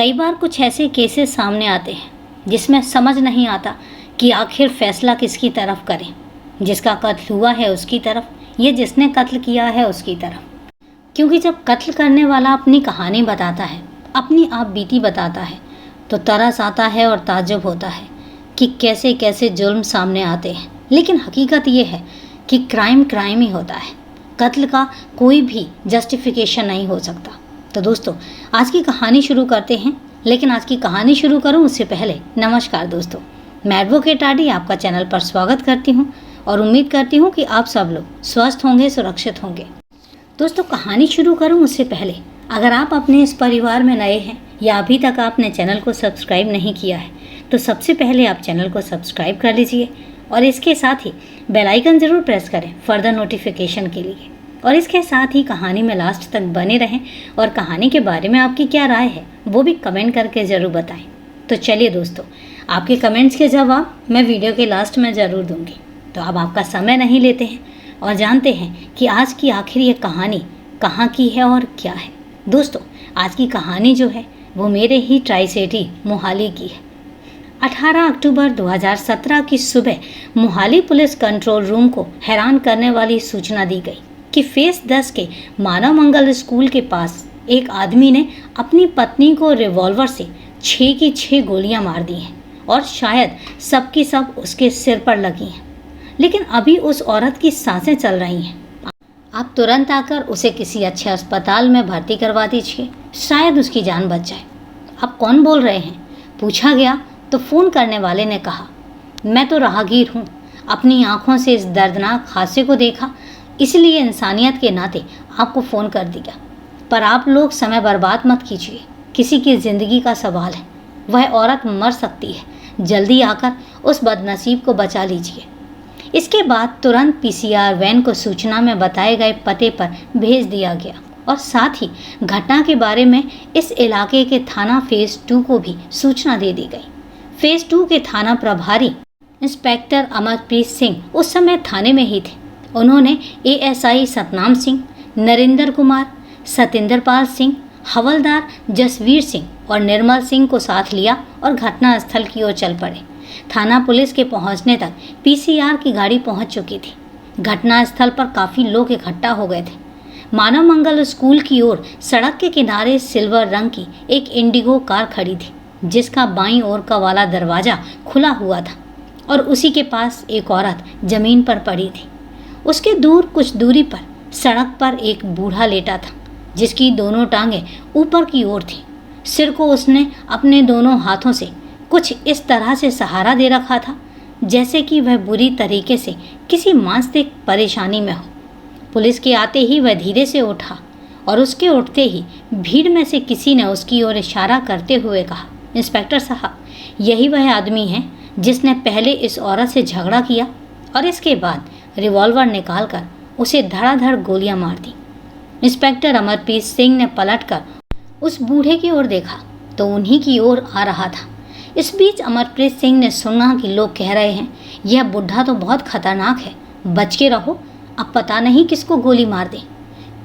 कई बार कुछ ऐसे केसेस सामने आते हैं जिसमें समझ नहीं आता कि आखिर फैसला किसकी तरफ करें, जिसका कत्ल हुआ है उसकी तरफ या जिसने कत्ल किया है उसकी तरफ। क्योंकि जब कत्ल करने वाला अपनी कहानी बताता है, अपनी आप बीती बताता है, तो तरस आता है और ताज्जुब होता है कि कैसे कैसे जुल्म सामने आते हैं। लेकिन हकीकत ये है कि क्राइम क्राइम ही होता है, कत्ल का कोई भी जस्टिफिकेशन नहीं हो सकता। तो दोस्तों, आज की कहानी शुरू करते हैं। लेकिन आज की कहानी शुरू करूं उससे पहले नमस्कार दोस्तों, मैं एडवोकेट आरडी आपका चैनल पर स्वागत करती हूं और उम्मीद करती हूं कि आप सब लोग स्वस्थ होंगे, सुरक्षित होंगे। दोस्तों, कहानी शुरू करूं उससे पहले अगर आप अपने इस परिवार में नए हैं या अभी तक आपने चैनल को सब्सक्राइब नहीं किया है तो सबसे पहले आप चैनल को सब्सक्राइब कर लीजिए और इसके साथ ही बेल आइकन ज़रूर प्रेस करें फर्दर नोटिफिकेशन के लिए। और इसके साथ ही कहानी में लास्ट तक बने रहें और कहानी के बारे में आपकी क्या राय है वो भी कमेंट करके ज़रूर बताएं। तो चलिए दोस्तों, आपके कमेंट्स के जवाब मैं वीडियो के लास्ट में ज़रूर दूंगी। तो अब आपका समय नहीं लेते हैं और जानते हैं कि आज की आखिर ये कहानी कहाँ की है और क्या है। दोस्तों, आज की कहानी जो है वो मेरे ही ट्राई सिटी मोहाली की है। 18 अक्टूबर 2017 की सुबह मोहाली पुलिस कंट्रोल रूम को हैरान करने वाली सूचना दी गई कि फेस 10 के मानव मंगल स्कूल के पास एक आदमी ने अपनी पत्नी को रिवॉल्वर से 6 की 6 गोलियां मार दी हैं और शायद सब की सब उसके सिर पर लगी हैं। लेकिन अभी उस औरत की सांसें चल रही हैं। आप तुरंत आकर उसे किसी अच्छे अस्पताल में भर्ती करवा दीजिए, शायद उसकी जान बच जाए। आप कौन बोल रहे हैं, पूछा गया तो फ़ोन करने वाले ने कहा, मैं तो राहगीर हूँ, अपनी आँखों से इस दर्दनाक हादसे को देखा, इसलिए इंसानियत के नाते आपको फ़ोन कर दिया। पर आप लोग समय बर्बाद मत कीजिए, किसी की ज़िंदगी का सवाल है, वह औरत मर सकती है, जल्दी आकर उस बदनसीब को बचा लीजिए। इसके बाद तुरंत पीसीआर वैन को सूचना में बताए गए पते पर भेज दिया गया और साथ ही घटना के बारे में इस इलाके के थाना फेज़ 2 को भी सूचना दे दी गई। फेज़ 2 के थाना प्रभारी इंस्पेक्टर अमरप्रीत सिंह उस समय थाने में ही थे। उन्होंने एएसआई सतनाम सिंह, नरेंद्र कुमार, सतेंद्रपाल सिंह, हवलदार जसवीर सिंह और निर्मल सिंह को साथ लिया और घटना स्थल की ओर चल पड़े। थाना पुलिस के पहुंचने तक पीसीआर की गाड़ी पहुंच चुकी थी। घटना स्थल पर काफ़ी लोग इकट्ठा हो गए थे। मानव मंगल स्कूल की ओर सड़क के किनारे सिल्वर रंग की एक इंडिगो कार खड़ी थी, जिसका बाईं ओर का वाला दरवाज़ा खुला हुआ था और उसी के पास एक औरत ज़मीन पर पड़ी थी। उसके दूर कुछ दूरी पर सड़क पर एक बूढ़ा लेटा था, जिसकी दोनों टांगें ऊपर की ओर थीं। सिर को उसने अपने दोनों हाथों से कुछ इस तरह से सहारा दे रखा था जैसे कि वह बुरी तरीके से किसी मानसिक परेशानी में हो। पुलिस के आते ही वह धीरे से उठा और उसके उठते ही भीड़ में से किसी ने उसकी ओर इशारा करते हुए कहा, इंस्पेक्टर साहब, यही वह आदमी है जिसने पहले इस औरत से झगड़ा किया और इसके बाद रिवॉल्वर निकालकर उसे धड़ाधड़ गोलियां मार दी। इंस्पेक्टर अमरप्रीत सिंह ने पलटकर उस बूढ़े की ओर देखा तो उन्हीं की ओर आ रहा था। इस बीच अमरप्रीत सिंह ने सुना कि लोग कह रहे हैं, यह बुढ़ा तो बहुत खतरनाक है, बच के रहो, अब पता नहीं किसको गोली मार दे।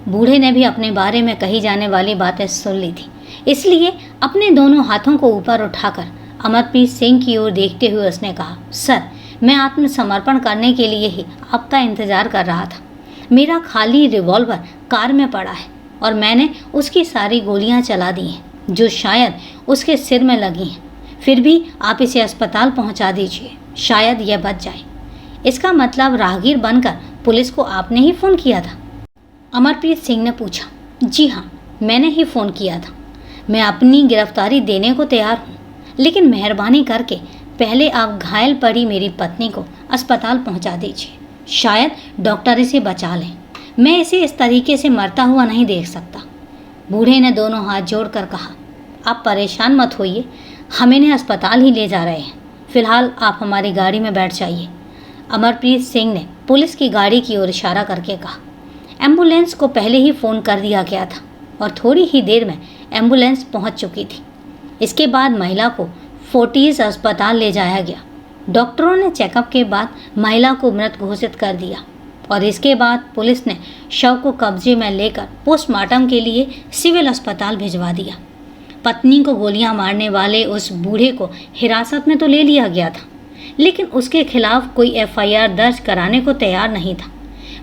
बूढ़े ने भी अपने बारे में कही जाने वाली बातें सुन ली थी, इसलिए अपने दोनों हाथों को ऊपर उठाकर अमरप्रीत सिंह की ओर देखते हुए उसने कहा, सर, मैं आत्मसमर्पण करने के लिए ही आपका इंतज़ार कर रहा था। मेरा खाली रिवॉल्वर कार में पड़ा है और मैंने उसकी सारी गोलियां चला दी हैं जो शायद उसके सिर में लगी हैं। फिर भी आप इसे अस्पताल पहुंचा दीजिए, शायद यह बच जाए। इसका मतलब राहगीर बनकर पुलिस को आपने ही फ़ोन किया था? अमरप्रीत सिंह ने पूछा। जी हाँ, मैंने ही फ़ोन किया था। मैं अपनी गिरफ्तारी देने को तैयार हूँ, लेकिन मेहरबानी करके पहले आप घायल पड़ी मेरी पत्नी को अस्पताल पहुंचा दीजिए, शायद डॉक्टर इसे बचा लें। मैं इसे इस तरीके से मरता हुआ नहीं देख सकता। बूढ़े ने दोनों हाथ जोड़कर कहा, आप परेशान मत होइए, हम इन्हें अस्पताल ही ले जा रहे हैं। फिलहाल आप हमारी गाड़ी में बैठ जाइए। अमरप्रीत सिंह ने पुलिस की गाड़ी की ओर इशारा करके कहा। एम्बुलेंस को पहले ही फ़ोन कर दिया गया था और थोड़ी ही देर में एम्बुलेंस पहुंच चुकी थी। इसके बाद महिला को फोर्टिस अस्पताल ले जाया गया। डॉक्टरों ने चेकअप के बाद महिला को मृत घोषित कर दिया और इसके बाद पुलिस ने शव को कब्जे में लेकर पोस्टमार्टम के लिए सिविल अस्पताल भिजवा दिया। पत्नी को गोलियां मारने वाले उस बूढ़े को हिरासत में तो ले लिया गया था, लेकिन उसके खिलाफ कोई एफआईआर दर्ज कराने को तैयार नहीं था।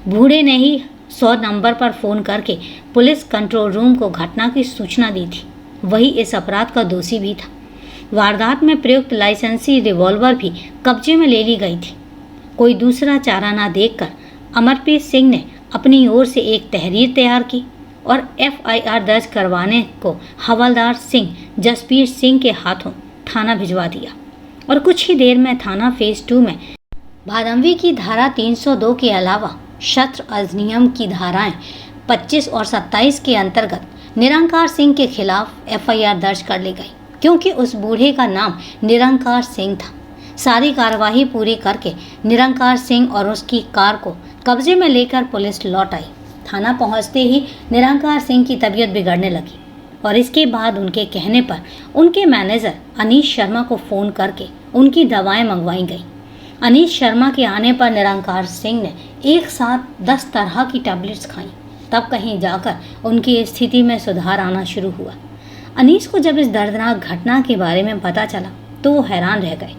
बूढ़े ने ही 100 नंबर पर फ़ोन करके पुलिस कंट्रोल रूम को घटना की सूचना दी थी। वही इस अपराध का दोषी भी था। वारदात में प्रयुक्त लाइसेंसी रिवॉल्वर भी कब्जे में ले ली गई थी। कोई दूसरा चारा ना देखकर अमरप्रीत सिंह ने अपनी ओर से एक तहरीर तैयार की और एफआईआर दर्ज करवाने को हवलदार सिंह जसबीर सिंह के हाथों थाना भिजवा दिया और कुछ ही देर में थाना फेज 2 में भादंवी की धारा 302 के अलावा शस्त्र अधिनियम की धाराएं 25 और 27 के अंतर्गत निरंकार सिंह के खिलाफ एफआईआर दर्ज कर ली गई, क्योंकि उस बूढ़े का नाम निरंकार सिंह था। सारी कार्यवाही पूरी करके निरंकार सिंह और उसकी कार को कब्जे में लेकर पुलिस लौट आई। थाना पहुंचते ही निरंकार सिंह की तबीयत बिगड़ने लगी और इसके बाद उनके कहने पर उनके मैनेजर अनीश शर्मा को फ़ोन करके उनकी दवाएं मंगवाई गई। अनीश शर्मा के आने पर निरंकार सिंह ने एक साथ 10 तरह की टैबलेट्स खाई। तब कहीं जाकर उनकी स्थिति में सुधार आना शुरू हुआ। अनीश को जब इस दर्दनाक घटना के बारे में पता चला तो वो हैरान रह गए।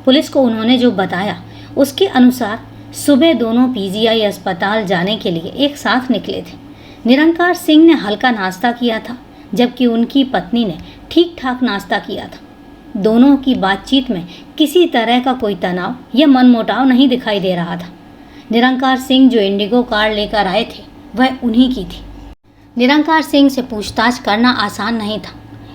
पुलिस को उन्होंने जो बताया उसके अनुसार सुबह दोनों पीजीआई अस्पताल जाने के लिए एक साथ निकले थे। निरंकार सिंह ने हल्का नाश्ता किया था, जबकि उनकी पत्नी ने ठीक ठाक नाश्ता किया था। दोनों की बातचीत में किसी तरह का कोई तनाव या मनमुटाव नहीं दिखाई दे रहा था। निरंकार सिंह जो इंडिगो कार लेकर आए थे वह उन्हीं की थी। निरंकार सिंह से पूछताछ करना आसान नहीं था।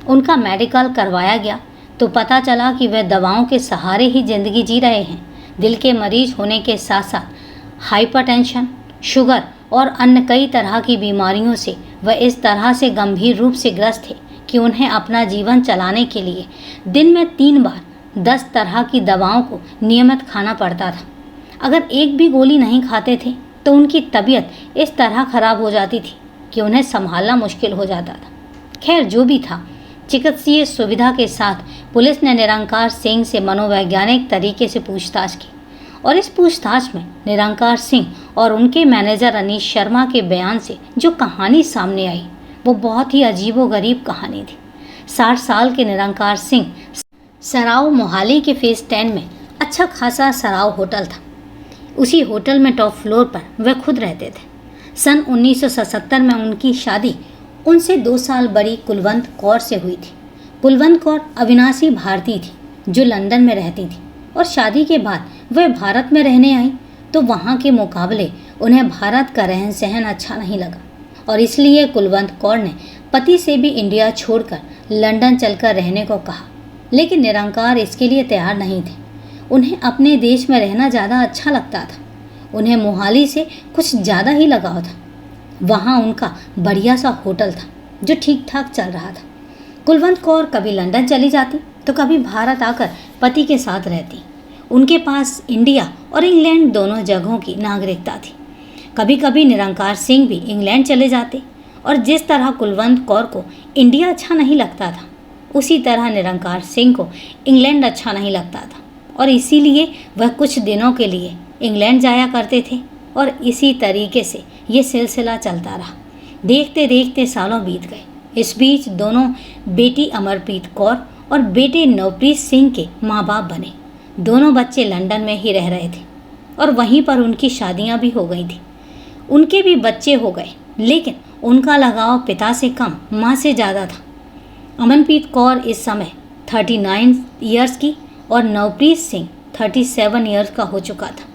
उनका मेडिकल करवाया गया तो पता चला कि वह दवाओं के सहारे ही जिंदगी जी रहे हैं। दिल के मरीज होने के साथ साथ हाइपरटेंशन, शुगर और अन्य कई तरह की बीमारियों से वह इस तरह से गंभीर रूप से ग्रस्त थे कि उन्हें अपना जीवन चलाने के लिए दिन में 3 बार 10 तरह की दवाओं को नियमित खाना पड़ता था। अगर एक भी गोली नहीं खाते थे तो उनकी तबीयत इस तरह खराब हो जाती थी कि उन्हें संभालना मुश्किल हो जाता था। खैर, जो भी था, चिकित्सीय सुविधा के साथ पुलिस ने निरंकार सिंह से मनोवैज्ञानिक तरीके से पूछताछ की और इस पूछताछ में निरंकार सिंह और उनके मैनेजर अनीश शर्मा के बयान से जो कहानी सामने आई वो बहुत ही अजीबोगरीब कहानी थी। 60 साल के निरंकार सिंह सराव मोहाली के फेज 10 में अच्छा खासा सराव होटल था। उसी होटल में टॉप फ्लोर पर वह खुद रहते थे। सन 1977 में उनकी शादी उनसे 2 साल बड़ी कुलवंत कौर से हुई थी। कुलवंत कौर अविनाशी भारतीय थी जो लंदन में रहती थी और शादी के बाद वह भारत में रहने आई तो वहाँ के मुकाबले उन्हें भारत का रहन सहन अच्छा नहीं लगा और इसलिए कुलवंत कौर ने पति से भी इंडिया छोड़कर लंदन चलकर रहने को कहा। लेकिन निरंकार इसके लिए तैयार नहीं थे। उन्हें अपने देश में रहना ज़्यादा अच्छा लगता था। उन्हें मोहाली से कुछ ज़्यादा ही लगाव था। वहाँ उनका बढ़िया सा होटल था जो ठीक ठाक चल रहा था। कुलवंत कौर कभी लंदन चली जाती तो कभी भारत आकर पति के साथ रहती। उनके पास इंडिया और इंग्लैंड दोनों जगहों की नागरिकता थी। कभी कभी निरंकार सिंह भी इंग्लैंड चले जाते और जिस तरह कुलवंत कौर को इंडिया अच्छा नहीं लगता था उसी तरह निरंकार सिंह को इंग्लैंड अच्छा नहीं लगता था और इसीलिए वह कुछ दिनों के लिए इंग्लैंड जाया करते थे और इसी तरीके से ये सिलसिला चलता रहा। देखते देखते सालों बीत गए। इस बीच दोनों बेटी अमरप्रीत कौर और बेटे नवप्रीत सिंह के माँ बाप बने। दोनों बच्चे लंदन में ही रह रहे थे और वहीं पर उनकी शादियाँ भी हो गई थी। उनके भी बच्चे हो गए, लेकिन उनका लगाव पिता से कम माँ से ज़्यादा था। अमनप्रीत कौर इस समय 39 ईयर्स की और नवप्रीत सिंह 37 ईयर्स का हो चुका था।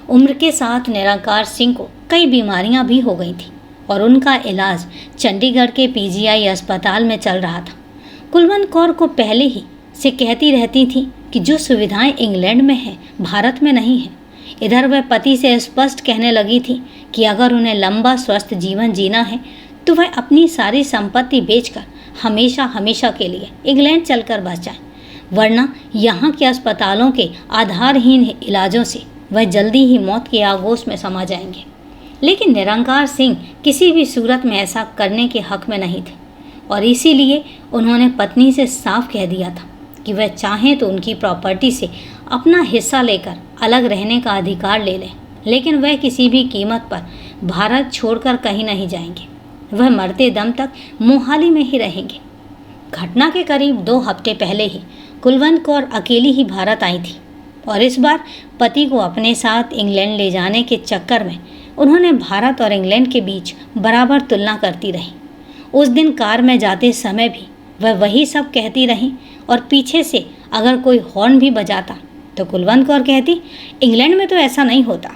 उम्र के साथ निरंकार सिंह को कई बीमारियां भी हो गई थी और उनका इलाज चंडीगढ़ के पीजीआई अस्पताल में चल रहा था। कुलवंत कौर को पहले ही से कहती रहती थी कि जो सुविधाएं इंग्लैंड में हैं भारत में नहीं हैं। इधर वह पति से स्पष्ट कहने लगी थी कि अगर उन्हें लंबा स्वस्थ जीवन जीना है तो वह अपनी सारी संपत्ति बेचकर हमेशा हमेशा के लिए इंग्लैंड चलकर बस जाए, वरना यहाँ के अस्पतालों के आधारहीन इलाजों से वह जल्दी ही मौत के आगोश में समा जाएंगे। लेकिन निरंकार सिंह किसी भी सूरत में ऐसा करने के हक में नहीं थे और इसीलिए उन्होंने पत्नी से साफ कह दिया था कि वह चाहें तो उनकी प्रॉपर्टी से अपना हिस्सा लेकर अलग रहने का अधिकार ले लें, लेकिन वह किसी भी कीमत पर भारत छोड़कर कहीं नहीं जाएंगे। वह मरते दम तक मोहाली में ही रहेंगे। घटना के करीब 2 हफ्ते पहले ही कुलवंत कौर अकेली ही भारत आई थी और इस बार पति को अपने साथ इंग्लैंड ले जाने के चक्कर में उन्होंने भारत और इंग्लैंड के बीच बराबर तुलना करती रही। उस दिन कार में जाते समय भी वह वही सब कहती रही और पीछे से अगर कोई हॉर्न भी बजाता तो कुलवंत कौर कहती, इंग्लैंड में तो ऐसा नहीं होता।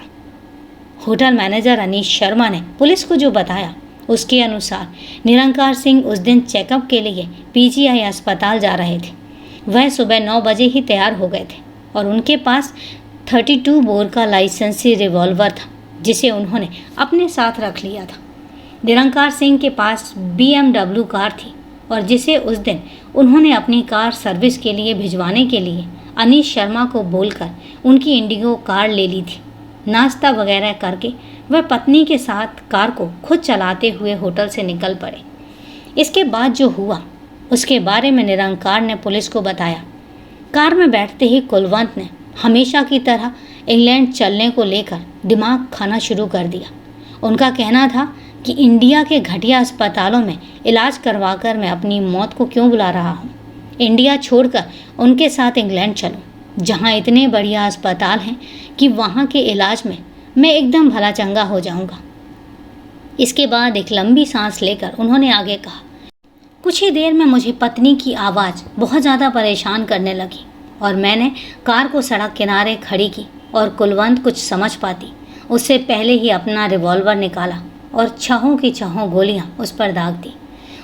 होटल मैनेजर अनीश शर्मा ने पुलिस को जो बताया उसके अनुसार निरंकार सिंह उस दिन चेकअप के लिए पीजीआई अस्पताल जा रहे थे। वह सुबह 9 बजे ही तैयार हो गए थे और उनके पास 32 बोर का लाइसेंसी रिवॉल्वर था जिसे उन्होंने अपने साथ रख लिया था। निरंकार सिंह के पास BMW कार थी और जिसे उस दिन उन्होंने अपनी कार सर्विस के लिए भिजवाने के लिए अनीश शर्मा को बोलकर उनकी इंडिगो कार ले ली थी। नाश्ता वगैरह करके वह पत्नी के साथ कार को खुद चलाते हुए होटल से निकल पड़े। इसके बाद जो हुआ उसके बारे में निरंकार ने पुलिस को बताया। कार में बैठते ही कुलवंत ने हमेशा की तरह इंग्लैंड चलने को लेकर दिमाग खाना शुरू कर दिया। उनका कहना था कि इंडिया के घटिया अस्पतालों में इलाज करवाकर मैं अपनी मौत को क्यों बुला रहा हूँ। इंडिया छोड़कर उनके साथ इंग्लैंड चलूँ, जहाँ इतने बढ़िया अस्पताल हैं कि वहाँ के इलाज में मैं एकदम भला चंगा हो जाऊँगा। इसके बाद एक लंबी सांस लेकर उन्होंने आगे कहा, कुछ ही देर में मुझे पत्नी की आवाज़ बहुत ज़्यादा परेशान करने लगी और मैंने कार को सड़क किनारे खड़ी की और कुलवंत कुछ समझ पाती उससे पहले ही अपना रिवॉल्वर निकाला और छहों की छहों गोलियां उस पर दाग दी।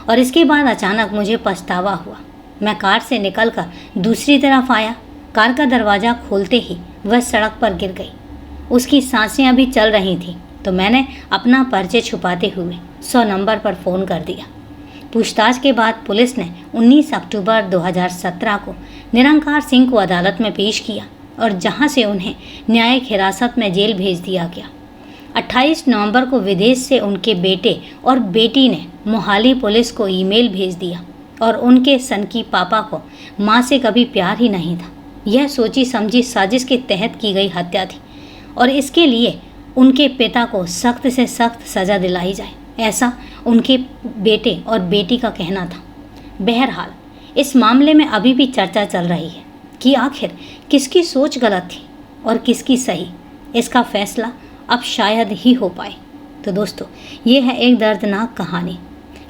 और इसके बाद अचानक मुझे पछतावा हुआ। मैं कार से निकलकर दूसरी तरफ आया। कार का दरवाज़ा खोलते ही वह सड़क पर गिर गई। उसकी सांसें अभी चल रही थीं तो मैंने अपना परिचय छुपाते हुए 100 नंबर पर फ़ोन कर दिया। पूछताछ के बाद पुलिस ने 19 अक्टूबर 2017 को निरंकार सिंह को अदालत में पेश किया और जहां से उन्हें न्यायिक हिरासत में जेल भेज दिया गया। 28 नवंबर को विदेश से उनके बेटे और बेटी ने मोहाली पुलिस को ईमेल भेज दिया और उनके सनकी पापा को मां से कभी प्यार ही नहीं था। यह सोची समझी साजिश के तहत की गई हत्या थी और इसके लिए उनके पिता को सख्त से सख्त सज़ा दिलाई जाए, ऐसा उनके बेटे और बेटी का कहना था। बहरहाल इस मामले में अभी भी चर्चा चल रही है कि आखिर किसकी सोच गलत थी और किसकी सही। इसका फैसला अब शायद ही हो पाए। तो दोस्तों, ये है एक दर्दनाक कहानी।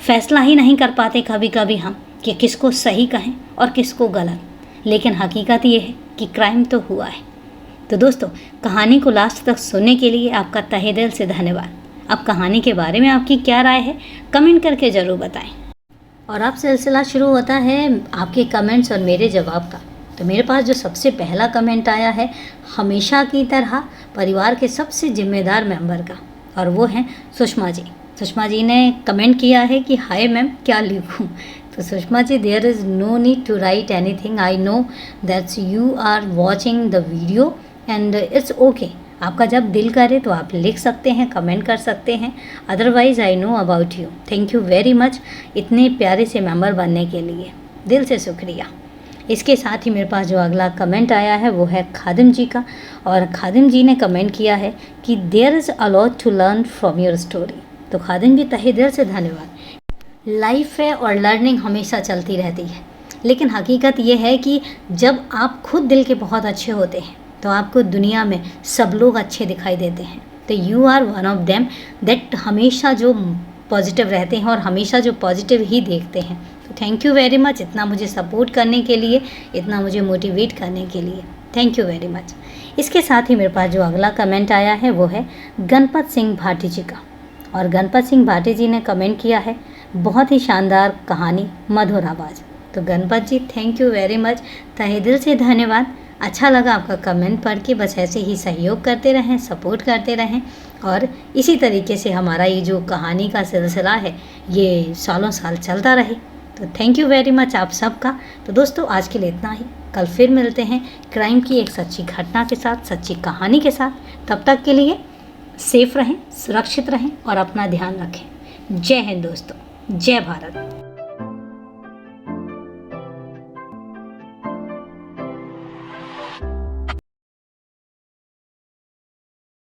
फैसला ही नहीं कर पाते कभी कभी हम कि किसको सही कहें और किसको गलत, लेकिन हकीकत ये है कि क्राइम तो हुआ है। तो दोस्तों, कहानी को लास्ट तक सुनने के लिए आपका तहे दिल से धन्यवाद। अब कहानी के बारे में आपकी क्या राय है कमेंट करके ज़रूर बताएं। और अब सिलसिला शुरू होता है आपके कमेंट्स और मेरे जवाब का। तो मेरे पास जो सबसे पहला कमेंट आया है हमेशा की तरह परिवार के सबसे जिम्मेदार मेंबर का, और वो हैं सुषमा जी। सुषमा जी ने कमेंट किया है कि हाय मैम, क्या लिखूं। तो Sushma ji, there is no need to write anything. I know that's you are watching the video and it's okay. आपका जब दिल करे तो आप लिख सकते हैं, कमेंट कर सकते हैं। Otherwise I know about you. Thank you very much इतने प्यारे से मेंबर बनने के लिए, दिल से शुक्रिया। इसके साथ ही मेरे पास जो अगला कमेंट आया है वो है खादिम जी का, और खादिम जी ने कमेंट किया है कि there is a lot to learn from your story. तो खादिम जी, तहे दिल से धन्यवाद। लाइफ है और लर्निंग हमेशा चलती रहती है, लेकिन हकीकत ये है कि जब आप खुद दिल के बहुत अच्छे होते हैं तो आपको दुनिया में सब लोग अच्छे दिखाई देते हैं। तो you are one of them that हमेशा जो पॉजिटिव रहते हैं और हमेशा जो पॉजिटिव ही देखते हैं। तो थैंक यू वेरी मच इतना मुझे सपोर्ट करने के लिए, इतना मुझे मोटिवेट करने के लिए। Thank you very much. इसके साथ ही मेरे पास जो अगला कमेंट आया है वो है गणपत सिंह भाटी जी का, और गणपत सिंह भाटी जी ने कमेंट किया है बहुत ही शानदार कहानी, मधुर आवाज़। तो गणपत जी, थैंक यू वेरी मच, तहे दिल से धन्यवाद। अच्छा लगा आपका कमेंट पढ़ के। बस ऐसे ही सहयोग करते रहें, सपोर्ट करते रहें, और इसी तरीके से हमारा ये जो कहानी का सिलसिला है ये सालों साल चलता रहे। तो थैंक यू वेरी मच आप सबका। तो दोस्तों, आज के लिए इतना ही। कल फिर मिलते हैं क्राइम की एक सच्ची घटना के साथ, सच्ची कहानी के साथ। तब तक के लिए सेफ रहें, सुरक्षित रहें और अपना ध्यान रखें। जय हिंद दोस्तों, जय भारत।